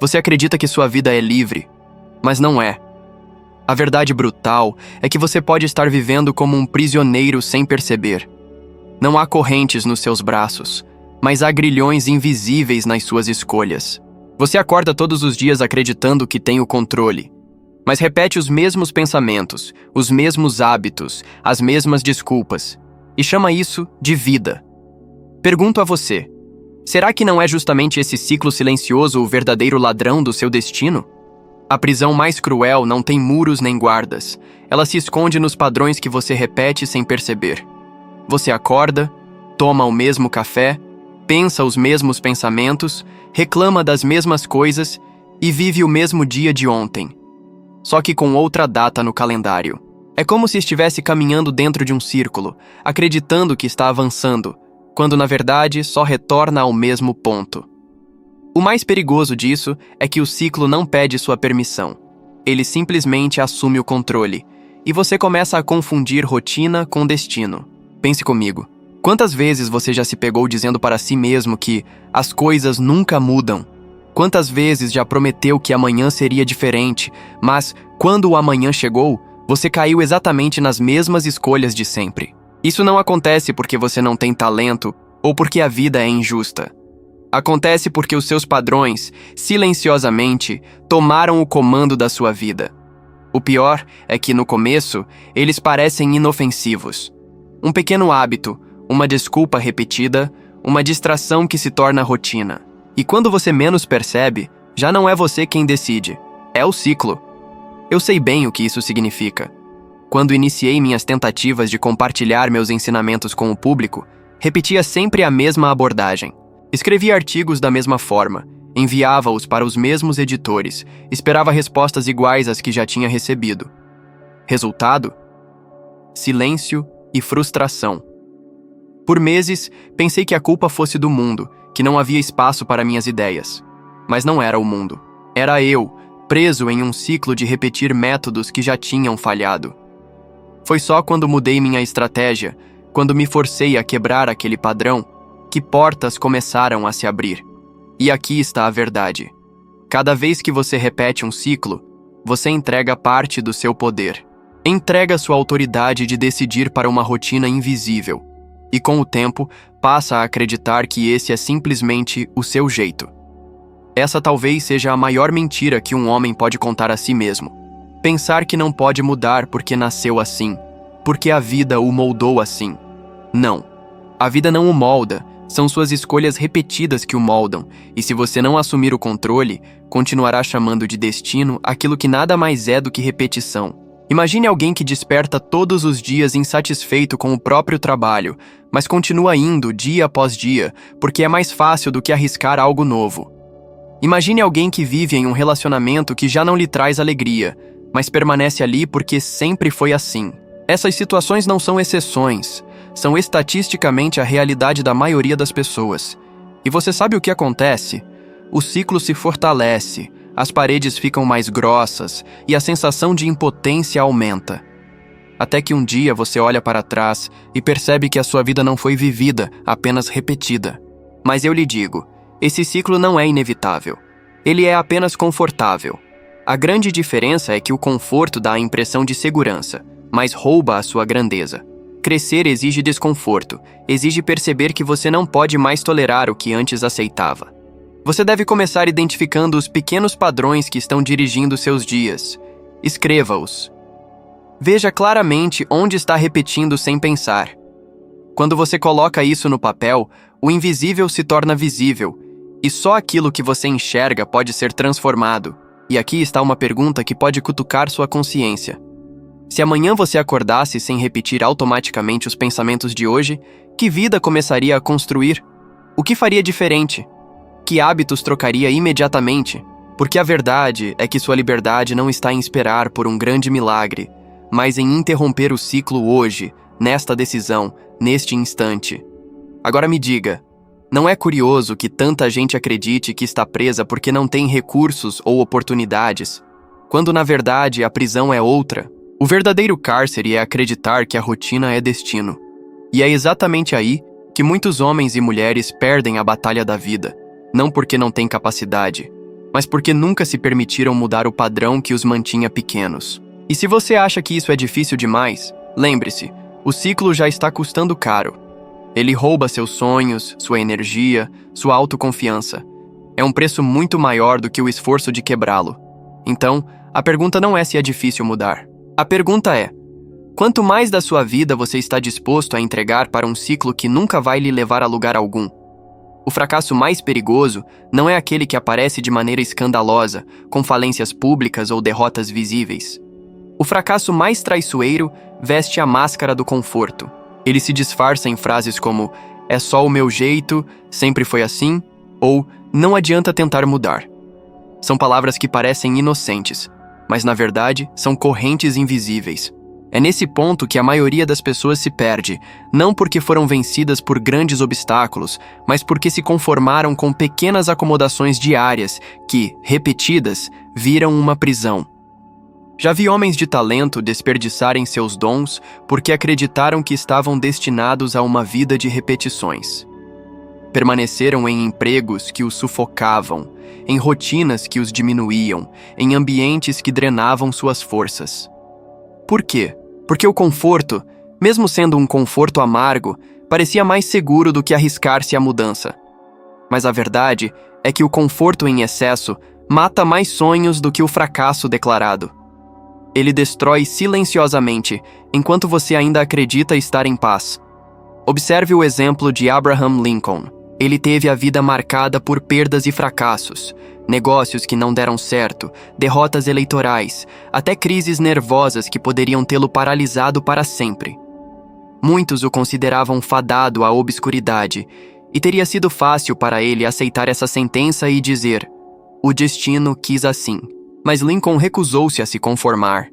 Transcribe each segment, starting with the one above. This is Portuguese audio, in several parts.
Você acredita que sua vida é livre, mas não é. A verdade brutal é que você pode estar vivendo como um prisioneiro sem perceber. Não há correntes nos seus braços, mas há grilhões invisíveis nas suas escolhas. Você acorda todos os dias acreditando que tem o controle, mas repete os mesmos pensamentos, os mesmos hábitos, as mesmas desculpas, e chama isso de vida. Pergunto a você, será que não é justamente esse ciclo silencioso o verdadeiro ladrão do seu destino? A prisão mais cruel não tem muros nem guardas. Ela se esconde nos padrões que você repete sem perceber. Você acorda, toma o mesmo café, pensa os mesmos pensamentos, reclama das mesmas coisas e vive o mesmo dia de ontem, só que com outra data no calendário. É como se estivesse caminhando dentro de um círculo, acreditando que está avançando, quando na verdade só retorna ao mesmo ponto. O mais perigoso disso é que o ciclo não pede sua permissão. Ele simplesmente assume o controle, e você começa a confundir rotina com destino. Pense comigo. Quantas vezes você já se pegou dizendo para si mesmo que as coisas nunca mudam? Quantas vezes já prometeu que amanhã seria diferente, mas quando o amanhã chegou, você caiu exatamente nas mesmas escolhas de sempre? Isso não acontece porque você não tem talento ou porque a vida é injusta. Acontece porque os seus padrões, silenciosamente, tomaram o comando da sua vida. O pior é que, no começo, eles parecem inofensivos. Um pequeno hábito, uma desculpa repetida, uma distração que se torna rotina. E quando você menos percebe, já não é você quem decide, é o ciclo. Eu sei bem o que isso significa. Quando iniciei minhas tentativas de compartilhar meus ensinamentos com o público, repetia sempre a mesma abordagem. Escrevia artigos da mesma forma, enviava-os para os mesmos editores, esperava respostas iguais às que já tinha recebido. Resultado? Silêncio e frustração. Por meses, pensei que a culpa fosse do mundo, que não havia espaço para minhas ideias. Mas não era o mundo. Era eu, preso em um ciclo de repetir métodos que já tinham falhado. Foi só quando mudei minha estratégia, quando me forcei a quebrar aquele padrão, que portas começaram a se abrir. E aqui está a verdade. Cada vez que você repete um ciclo, você entrega parte do seu poder. Entrega sua autoridade de decidir para uma rotina invisível. E com o tempo, passa a acreditar que esse é simplesmente o seu jeito. Essa talvez seja a maior mentira que um homem pode contar a si mesmo. Pensar que não pode mudar porque nasceu assim, porque a vida o moldou assim. Não. A vida não o molda, são suas escolhas repetidas que o moldam, e se você não assumir o controle, continuará chamando de destino aquilo que nada mais é do que repetição. Imagine alguém que desperta todos os dias insatisfeito com o próprio trabalho, mas continua indo dia após dia, porque é mais fácil do que arriscar algo novo. Imagine alguém que vive em um relacionamento que já não lhe traz alegria, mas permanece ali porque sempre foi assim. Essas situações não são exceções, são estatisticamente a realidade da maioria das pessoas. E você sabe o que acontece? O ciclo se fortalece, as paredes ficam mais grossas e a sensação de impotência aumenta. Até que um dia você olha para trás e percebe que a sua vida não foi vivida, apenas repetida. Mas eu lhe digo, esse ciclo não é inevitável. Ele é apenas confortável. A grande diferença é que o conforto dá a impressão de segurança, mas rouba a sua grandeza. Crescer exige desconforto, exige perceber que você não pode mais tolerar o que antes aceitava. Você deve começar identificando os pequenos padrões que estão dirigindo seus dias. Escreva-os. Veja claramente onde está repetindo sem pensar. Quando você coloca isso no papel, o invisível se torna visível, e só aquilo que você enxerga pode ser transformado. E aqui está uma pergunta que pode cutucar sua consciência. Se amanhã você acordasse sem repetir automaticamente os pensamentos de hoje, que vida começaria a construir? O que faria diferente? Que hábitos trocaria imediatamente? Porque a verdade é que sua liberdade não está em esperar por um grande milagre, mas em interromper o ciclo hoje, nesta decisão, neste instante. Agora me diga, não é curioso que tanta gente acredite que está presa porque não tem recursos ou oportunidades, quando na verdade a prisão é outra? O verdadeiro cárcere é acreditar que a rotina é destino. E é exatamente aí que muitos homens e mulheres perdem a batalha da vida, não porque não têm capacidade, mas porque nunca se permitiram mudar o padrão que os mantinha pequenos. E se você acha que isso é difícil demais, lembre-se, o ciclo já está custando caro. Ele rouba seus sonhos, sua energia, sua autoconfiança. É um preço muito maior do que o esforço de quebrá-lo. Então, a pergunta não é se é difícil mudar. A pergunta é: quanto mais da sua vida você está disposto a entregar para um ciclo que nunca vai lhe levar a lugar algum? O fracasso mais perigoso não é aquele que aparece de maneira escandalosa, com falências públicas ou derrotas visíveis. O fracasso mais traiçoeiro veste a máscara do conforto. Ele se disfarça em frases como "é só o meu jeito", "sempre foi assim" ou "não adianta tentar mudar". São palavras que parecem inocentes, mas na verdade são correntes invisíveis. É nesse ponto que a maioria das pessoas se perde, não porque foram vencidas por grandes obstáculos, mas porque se conformaram com pequenas acomodações diárias que, repetidas, viram uma prisão. Já vi homens de talento desperdiçarem seus dons porque acreditaram que estavam destinados a uma vida de repetições. Permaneceram em empregos que os sufocavam, em rotinas que os diminuíam, em ambientes que drenavam suas forças. Por quê? Porque o conforto, mesmo sendo um conforto amargo, parecia mais seguro do que arriscar-se à mudança. Mas a verdade é que o conforto em excesso mata mais sonhos do que o fracasso declarado. Ele destrói silenciosamente, enquanto você ainda acredita estar em paz. Observe o exemplo de Abraham Lincoln. Ele teve a vida marcada por perdas e fracassos, negócios que não deram certo, derrotas eleitorais, até crises nervosas que poderiam tê-lo paralisado para sempre. Muitos o consideravam fadado à obscuridade, e teria sido fácil para ele aceitar essa sentença e dizer: "O destino quis assim." Mas Lincoln recusou-se a se conformar.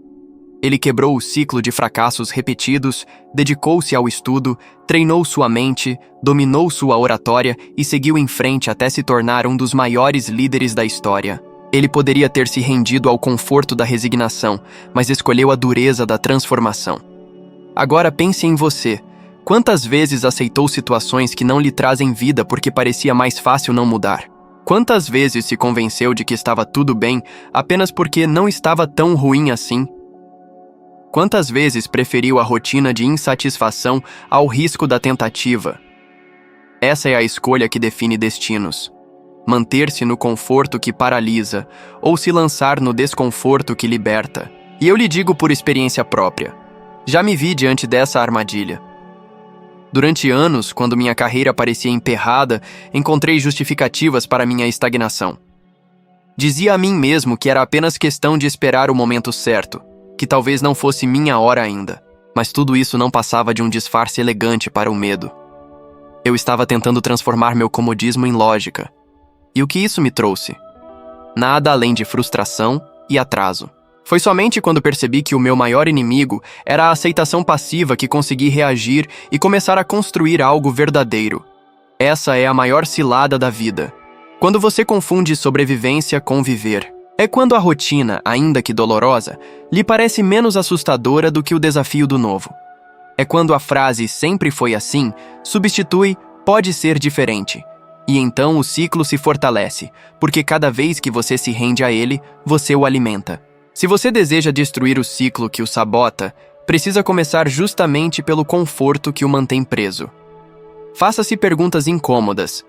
Ele quebrou o ciclo de fracassos repetidos, dedicou-se ao estudo, treinou sua mente, dominou sua oratória e seguiu em frente até se tornar um dos maiores líderes da história. Ele poderia ter se rendido ao conforto da resignação, mas escolheu a dureza da transformação. Agora pense em você. Quantas vezes aceitou situações que não lhe trazem vida porque parecia mais fácil não mudar? Quantas vezes se convenceu de que estava tudo bem apenas porque não estava tão ruim assim? Quantas vezes preferiu a rotina de insatisfação ao risco da tentativa? Essa é a escolha que define destinos. Manter-se no conforto que paralisa ou se lançar no desconforto que liberta. E eu lhe digo por experiência própria. Já me vi diante dessa armadilha. Durante anos, quando minha carreira parecia emperrada, encontrei justificativas para minha estagnação. Dizia a mim mesmo que era apenas questão de esperar o momento certo, que talvez não fosse minha hora ainda, mas tudo isso não passava de um disfarce elegante para o medo. Eu estava tentando transformar meu comodismo em lógica. E o que isso me trouxe? Nada além de frustração e atraso. Foi somente quando percebi que o meu maior inimigo era a aceitação passiva que consegui reagir e começar a construir algo verdadeiro. Essa é a maior cilada da vida. Quando você confunde sobrevivência com viver. É quando a rotina, ainda que dolorosa, lhe parece menos assustadora do que o desafio do novo. É quando a frase "sempre foi assim" substitui "pode ser diferente". E então o ciclo se fortalece, porque cada vez que você se rende a ele, você o alimenta. Se você deseja destruir o ciclo que o sabota, precisa começar justamente pelo conforto que o mantém preso. Faça-se perguntas incômodas.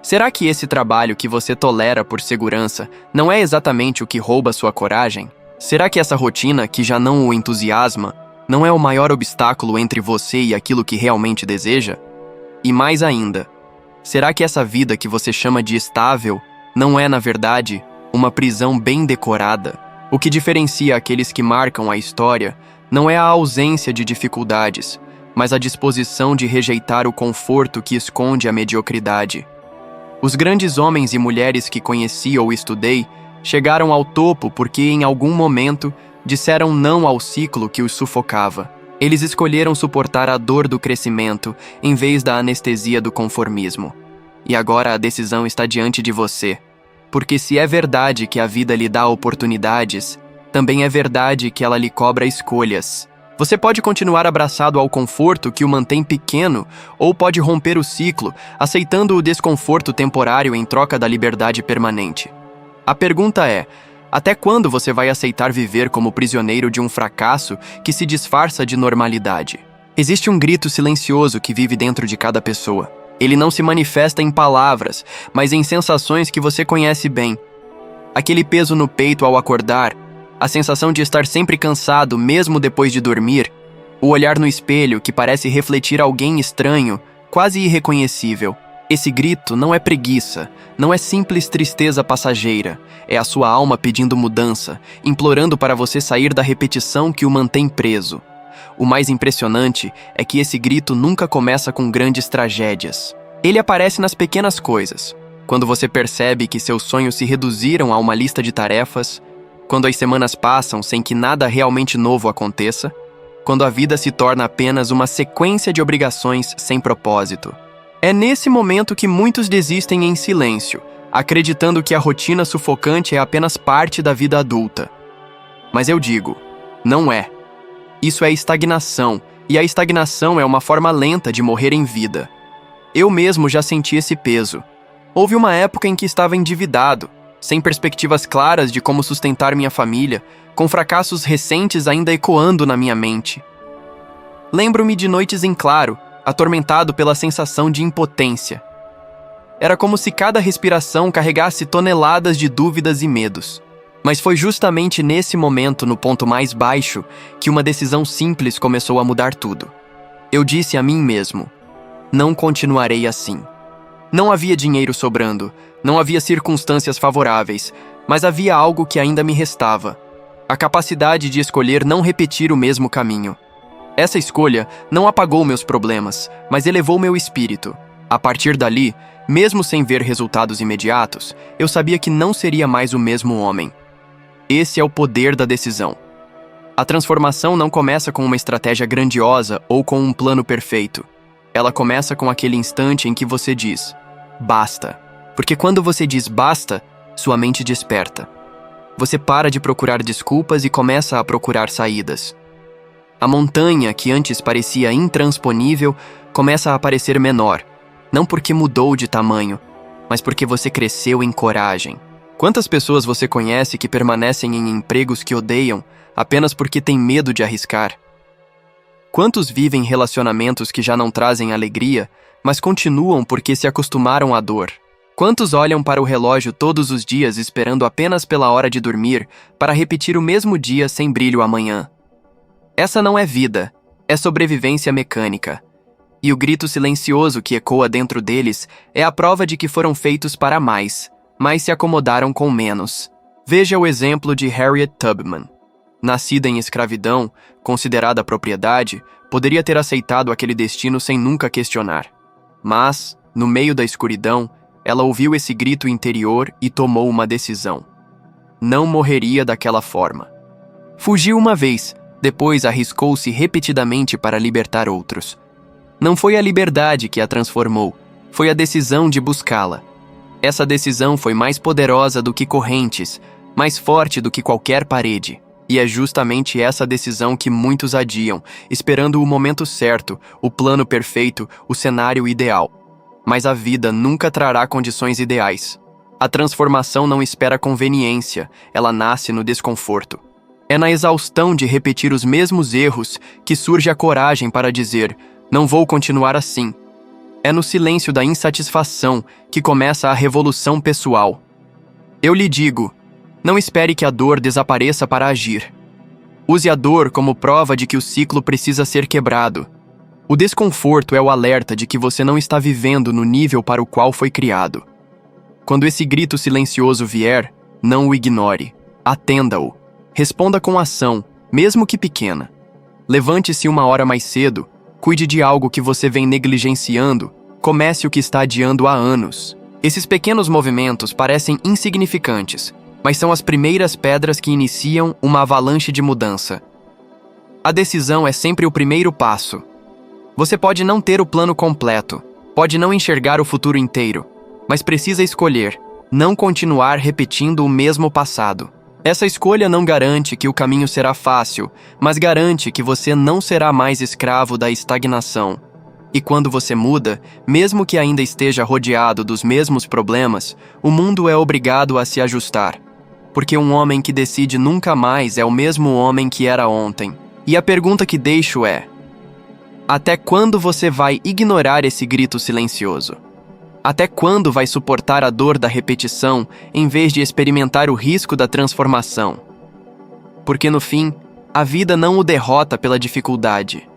Será que esse trabalho que você tolera por segurança não é exatamente o que rouba sua coragem? Será que essa rotina que já não o entusiasma não é o maior obstáculo entre você e aquilo que realmente deseja? E mais ainda, será que essa vida que você chama de estável não é, na verdade, uma prisão bem decorada? O que diferencia aqueles que marcam a história não é a ausência de dificuldades, mas a disposição de rejeitar o conforto que esconde a mediocridade. Os grandes homens e mulheres que conheci ou estudei chegaram ao topo porque, em algum momento, disseram não ao ciclo que os sufocava. Eles escolheram suportar a dor do crescimento em vez da anestesia do conformismo. E agora a decisão está diante de você. Porque se é verdade que a vida lhe dá oportunidades, também é verdade que ela lhe cobra escolhas. Você pode continuar abraçado ao conforto que o mantém pequeno, ou pode romper o ciclo, aceitando o desconforto temporário em troca da liberdade permanente. A pergunta é: até quando você vai aceitar viver como prisioneiro de um fracasso que se disfarça de normalidade? Existe um grito silencioso que vive dentro de cada pessoa. Ele não se manifesta em palavras, mas em sensações que você conhece bem. Aquele peso no peito ao acordar, a sensação de estar sempre cansado mesmo depois de dormir, o olhar no espelho que parece refletir alguém estranho, quase irreconhecível. Esse grito não é preguiça, não é simples tristeza passageira, é a sua alma pedindo mudança, implorando para você sair da repetição que o mantém preso. O mais impressionante é que esse grito nunca começa com grandes tragédias. Ele aparece nas pequenas coisas. Quando você percebe que seus sonhos se reduziram a uma lista de tarefas, quando as semanas passam sem que nada realmente novo aconteça, quando a vida se torna apenas uma sequência de obrigações sem propósito. É nesse momento que muitos desistem em silêncio, acreditando que a rotina sufocante é apenas parte da vida adulta. Mas eu digo, não é. Isso é estagnação, e a estagnação é uma forma lenta de morrer em vida. Eu mesmo já senti esse peso. Houve uma época em que estava endividado, sem perspectivas claras de como sustentar minha família, com fracassos recentes ainda ecoando na minha mente. Lembro-me de noites em claro, atormentado pela sensação de impotência. Era como se cada respiração carregasse toneladas de dúvidas e medos. Mas foi justamente nesse momento, no ponto mais baixo, que uma decisão simples começou a mudar tudo. Eu disse a mim mesmo: não continuarei assim. Não havia dinheiro sobrando, não havia circunstâncias favoráveis, mas havia algo que ainda me restava: a capacidade de escolher não repetir o mesmo caminho. Essa escolha não apagou meus problemas, mas elevou meu espírito. A partir dali, mesmo sem ver resultados imediatos, eu sabia que não seria mais o mesmo homem. Esse é o poder da decisão. A transformação não começa com uma estratégia grandiosa ou com um plano perfeito. Ela começa com aquele instante em que você diz: basta. Porque quando você diz basta, sua mente desperta. Você para de procurar desculpas e começa a procurar saídas. A montanha, que antes parecia intransponível, começa a parecer menor, não porque mudou de tamanho, mas porque você cresceu em coragem. Quantas pessoas você conhece que permanecem em empregos que odeiam apenas porque têm medo de arriscar? Quantos vivem relacionamentos que já não trazem alegria, mas continuam porque se acostumaram à dor? Quantos olham para o relógio todos os dias esperando apenas pela hora de dormir para repetir o mesmo dia sem brilho amanhã? Essa não é vida, é sobrevivência mecânica. E o grito silencioso que ecoa dentro deles é a prova de que foram feitos para mais, mas se acomodaram com menos. Veja o exemplo de Harriet Tubman. Nascida em escravidão, considerada propriedade, poderia ter aceitado aquele destino sem nunca questionar. Mas, no meio da escuridão, ela ouviu esse grito interior e tomou uma decisão. Não morreria daquela forma. Fugiu uma vez, depois arriscou-se repetidamente para libertar outros. Não foi a liberdade que a transformou, foi a decisão de buscá-la. Essa decisão foi mais poderosa do que correntes, mais forte do que qualquer parede. E é justamente essa decisão que muitos adiam, esperando o momento certo, o plano perfeito, o cenário ideal. Mas a vida nunca trará condições ideais. A transformação não espera conveniência, ela nasce no desconforto. É na exaustão de repetir os mesmos erros que surge a coragem para dizer: não vou continuar assim. É no silêncio da insatisfação que começa a revolução pessoal. Eu lhe digo, não espere que a dor desapareça para agir. Use a dor como prova de que o ciclo precisa ser quebrado. O desconforto é o alerta de que você não está vivendo no nível para o qual foi criado. Quando esse grito silencioso vier, não o ignore. Atenda-o. Responda com ação, mesmo que pequena. Levante-se uma hora mais cedo, cuide de algo que você vem negligenciando, comece o que está adiando há anos. Esses pequenos movimentos parecem insignificantes, mas são as primeiras pedras que iniciam uma avalanche de mudança. A decisão é sempre o primeiro passo. Você pode não ter o plano completo, pode não enxergar o futuro inteiro, mas precisa escolher, não continuar repetindo o mesmo passado. Essa escolha não garante que o caminho será fácil, mas garante que você não será mais escravo da estagnação. E quando você muda, mesmo que ainda esteja rodeado dos mesmos problemas, o mundo é obrigado a se ajustar. Porque um homem que decide nunca mais é o mesmo homem que era ontem. E a pergunta que deixo é: até quando você vai ignorar esse grito silencioso? Até quando vai suportar a dor da repetição em vez de experimentar o risco da transformação? Porque no fim, a vida não o derrota pela dificuldade.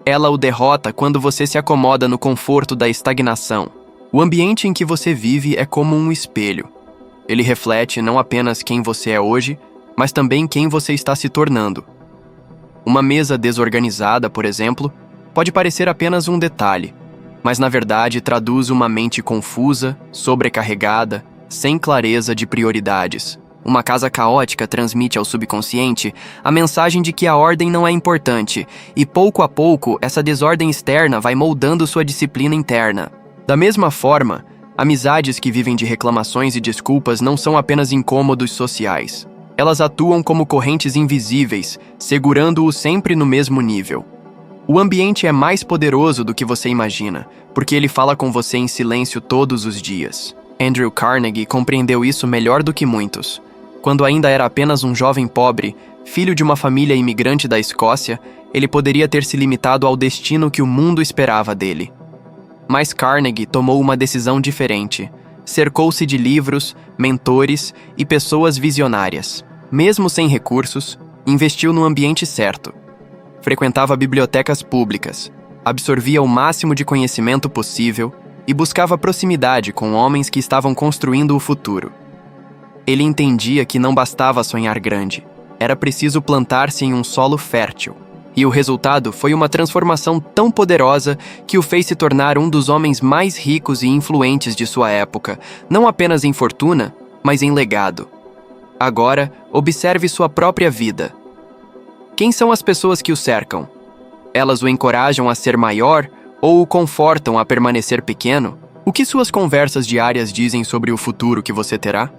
Ela o derrota quando você se acomoda no conforto da estagnação. O ambiente em que você vive é como um espelho. Ele reflete não apenas quem você é hoje, mas também quem você está se tornando. Uma mesa desorganizada, por exemplo, pode parecer apenas um detalhe, mas na verdade traduz uma mente confusa, sobrecarregada, sem clareza de prioridades. Uma casa caótica transmite ao subconsciente a mensagem de que a ordem não é importante, e pouco a pouco essa desordem externa vai moldando sua disciplina interna. Da mesma forma, amizades que vivem de reclamações e desculpas não são apenas incômodos sociais. Elas atuam como correntes invisíveis, segurando-o sempre no mesmo nível. O ambiente é mais poderoso do que você imagina, porque ele fala com você em silêncio todos os dias. Andrew Carnegie compreendeu isso melhor do que muitos. Quando ainda era apenas um jovem pobre, filho de uma família imigrante da Escócia, ele poderia ter se limitado ao destino que o mundo esperava dele. Mas Carnegie tomou uma decisão diferente. Cercou-se de livros, mentores e pessoas visionárias. Mesmo sem recursos, investiu no ambiente certo. Frequentava bibliotecas públicas, absorvia o máximo de conhecimento possível e buscava proximidade com homens que estavam construindo o futuro. Ele entendia que não bastava sonhar grande, era preciso plantar-se em um solo fértil. E o resultado foi uma transformação tão poderosa que o fez se tornar um dos homens mais ricos e influentes de sua época, não apenas em fortuna, mas em legado. Agora, observe sua própria vida. Quem são as pessoas que o cercam? Elas o encorajam a ser maior ou o confortam a permanecer pequeno? O que suas conversas diárias dizem sobre o futuro que você terá?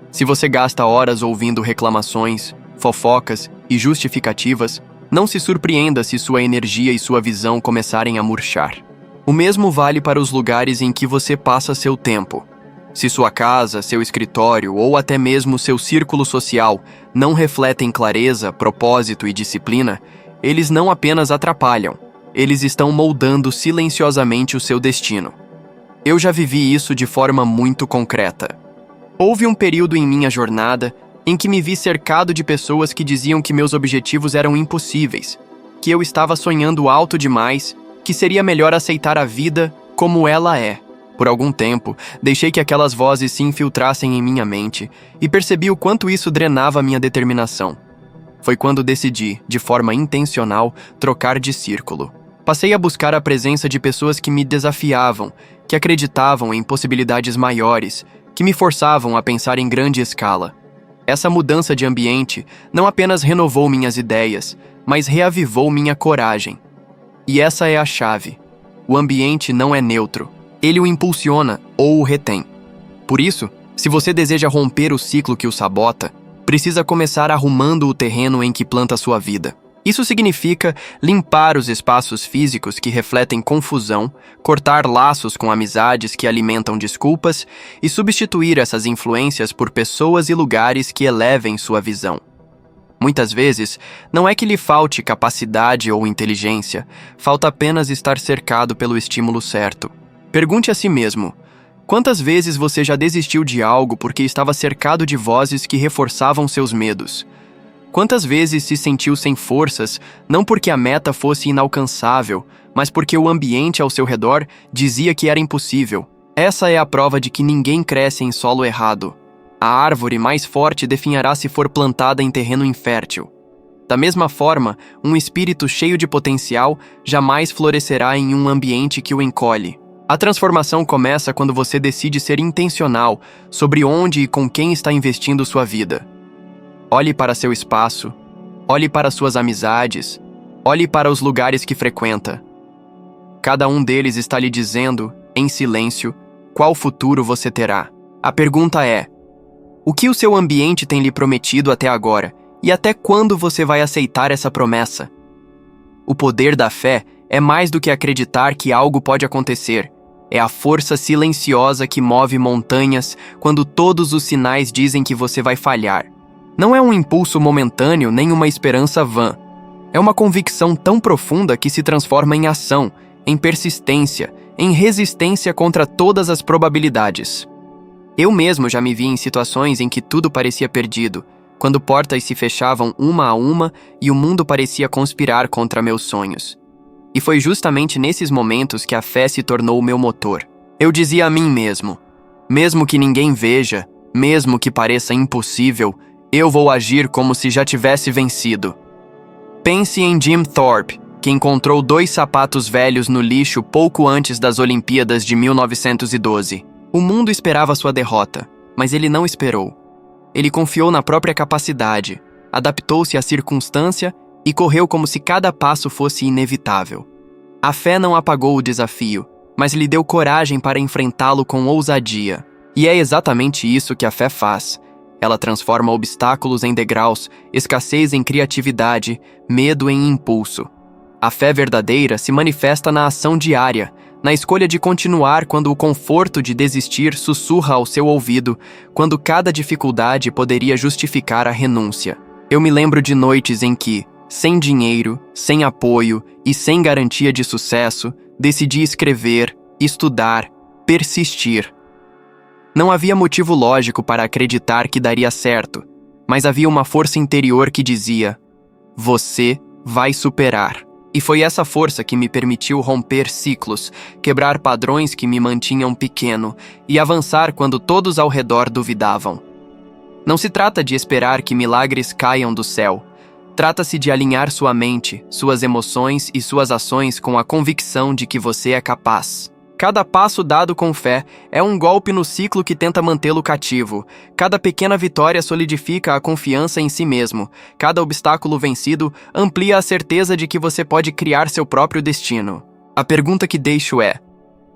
Se você gasta horas ouvindo reclamações, fofocas e justificativas, não se surpreenda se sua energia e sua visão começarem a murchar. O mesmo vale para os lugares em que você passa seu tempo. Se sua casa, seu escritório ou até mesmo seu círculo social não refletem clareza, propósito e disciplina, eles não apenas atrapalham, eles estão moldando silenciosamente o seu destino. Eu já vivi isso de forma muito concreta. Houve um período em minha jornada em que me vi cercado de pessoas que diziam que meus objetivos eram impossíveis, que eu estava sonhando alto demais, que seria melhor aceitar a vida como ela é. Por algum tempo, deixei que aquelas vozes se infiltrassem em minha mente e percebi o quanto isso drenava minha determinação. Foi quando decidi, de forma intencional, trocar de círculo. Passei a buscar a presença de pessoas que me desafiavam, que acreditavam em possibilidades maiores, que me forçavam a pensar em grande escala. Essa mudança de ambiente não apenas renovou minhas ideias, mas reavivou minha coragem. E essa é a chave. O ambiente não é neutro. Ele o impulsiona ou o retém. Por isso, se você deseja romper o ciclo que o sabota, precisa começar arrumando o terreno em que planta sua vida. Isso significa limpar os espaços físicos que refletem confusão, cortar laços com amizades que alimentam desculpas e substituir essas influências por pessoas e lugares que elevem sua visão. Muitas vezes, não é que lhe falte capacidade ou inteligência, falta apenas estar cercado pelo estímulo certo. Pergunte a si mesmo: quantas vezes você já desistiu de algo porque estava cercado de vozes que reforçavam seus medos? Quantas vezes se sentiu sem forças, não porque a meta fosse inalcançável, mas porque o ambiente ao seu redor dizia que era impossível? Essa é a prova de que ninguém cresce em solo errado. A árvore mais forte definhará se for plantada em terreno infértil. Da mesma forma, um espírito cheio de potencial jamais florescerá em um ambiente que o encolhe. A transformação começa quando você decide ser intencional sobre onde e com quem está investindo sua vida. Olhe para seu espaço, olhe para suas amizades, olhe para os lugares que frequenta. Cada um deles está lhe dizendo, em silêncio, qual futuro você terá. A pergunta é: o que o seu ambiente tem lhe prometido até agora e até quando você vai aceitar essa promessa? O poder da fé É mais do que acreditar que algo pode acontecer. É a força silenciosa que move montanhas quando todos os sinais dizem que você vai falhar. Não é um impulso momentâneo nem uma esperança vã. É uma convicção tão profunda que se transforma em ação, em persistência, em resistência contra todas as probabilidades. Eu mesmo já me vi em situações em que tudo parecia perdido, quando portas se fechavam uma a uma e o mundo parecia conspirar contra meus sonhos. E foi justamente nesses momentos que a fé se tornou o meu motor. Eu dizia a mim mesmo que ninguém veja, mesmo que pareça impossível, eu vou agir como se já tivesse vencido. Pense em Jim Thorpe, que encontrou 2 sapatos velhos no lixo pouco antes das Olimpíadas de 1912. O mundo esperava sua derrota, mas ele não esperou. Ele confiou na própria capacidade, adaptou-se à circunstância e correu como se cada passo fosse inevitável. A fé não apagou o desafio, mas lhe deu coragem para enfrentá-lo com ousadia. E é exatamente isso que a fé faz. Ela transforma obstáculos em degraus, escassez em criatividade, medo em impulso. A fé verdadeira se manifesta na ação diária, na escolha de continuar quando o conforto de desistir sussurra ao seu ouvido, quando cada dificuldade poderia justificar a renúncia. Eu me lembro de noites em que, sem dinheiro, sem apoio e sem garantia de sucesso, decidi escrever, estudar, persistir. Não havia motivo lógico para acreditar que daria certo, mas havia uma força interior que dizia: você vai superar. E foi essa força que me permitiu romper ciclos, quebrar padrões que me mantinham pequeno e avançar quando todos ao redor duvidavam. Não se trata de esperar que milagres caiam do céu. Trata-se de alinhar sua mente, suas emoções e suas ações com a convicção de que você é capaz. Cada passo dado com fé é um golpe no ciclo que tenta mantê-lo cativo. Cada pequena vitória solidifica a confiança em si mesmo. Cada obstáculo vencido amplia a certeza de que você pode criar seu próprio destino. A pergunta que deixo é: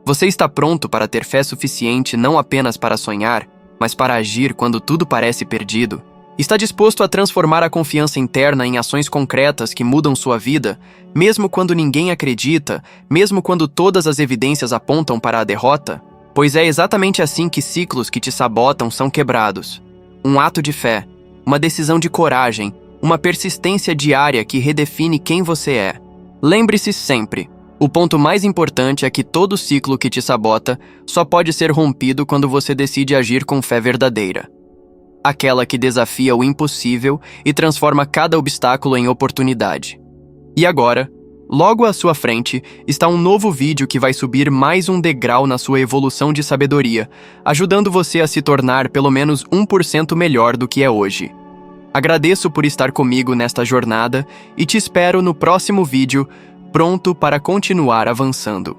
você está pronto para ter fé suficiente não apenas para sonhar, mas para agir quando tudo parece perdido? Está disposto a transformar a confiança interna em ações concretas que mudam sua vida, mesmo quando ninguém acredita, mesmo quando todas as evidências apontam para a derrota? Pois é exatamente assim que ciclos que te sabotam são quebrados. Um ato de fé, uma decisão de coragem, uma persistência diária que redefine quem você é. Lembre-se sempre, o ponto mais importante é que todo ciclo que te sabota só pode ser rompido quando você decide agir com fé verdadeira. Aquela que desafia o impossível e transforma cada obstáculo em oportunidade. E agora, logo à sua frente, está um novo vídeo que vai subir mais um degrau na sua evolução de sabedoria, ajudando você a se tornar pelo menos 1% melhor do que é hoje. Agradeço por estar comigo nesta jornada e te espero no próximo vídeo, pronto para continuar avançando.